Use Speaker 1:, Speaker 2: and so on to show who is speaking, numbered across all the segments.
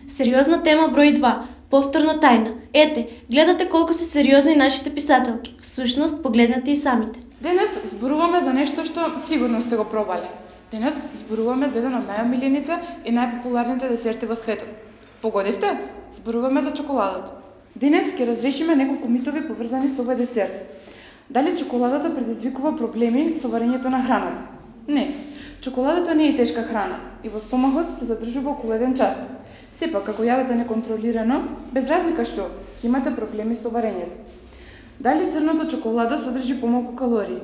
Speaker 1: Сериозна тема брой 2. Повторна тайна. Ете, гледате колко са сериозни нашите писателки. Всушност, погледнете и самите.
Speaker 2: Денес зборуваме за нешто што сигурно сте го пробале. Денес зборуваме за еден од најомилените и најпопуларните десерти во светот. Погодивте? Зборуваме за чоколадата. Денес ќе разрешиме неколку митови поврзани со овој десерт. Дали чоколадата предизвикува проблеми со варењето на храната? Не. Чоколадата не е тешка храна и во стомахот се задржува околу 1 час. Сепак, ако јадете неконтролирано, без разлика што, ќе имате проблеми со варењето. Дали црната чоколада содржи помалку калории?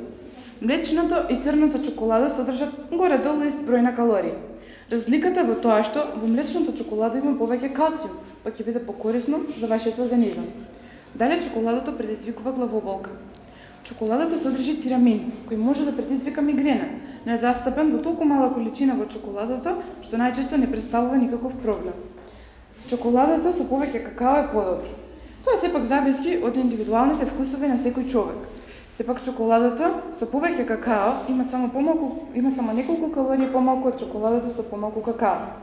Speaker 2: Млечното и црната чоколада содржат горе-долу ист број на калории. Разликата е во тоа што во млечната чоколада има повеќе калциум, па ќе биде покорисно за вашиот организам. Дали чоколадата предизвикува главоболка? Чоколадата содржи тирамин, кој може да предизвика мигрена, но е застапен во толку мала количина во чоколадата, што најчесто не представува никаков проблем. Чоколадата со повеќе какао е подобро. Тоа сепак зависи од индивидуалните вкусови на секој човек. Сепак чоколадата со повеќе какао има само неколку калории помалку од чоколадата со помалку какао.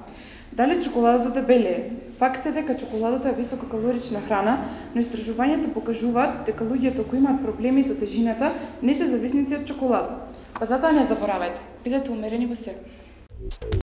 Speaker 2: Дали чоколадата дебелее? Факт е дека чоколадата е висококалорична храна, но истражувањата покажуваат дека луѓето кои имаат проблеми со тежината не се зависници од чоколада. Па затоа не заборавајте, бидете умерени во себе.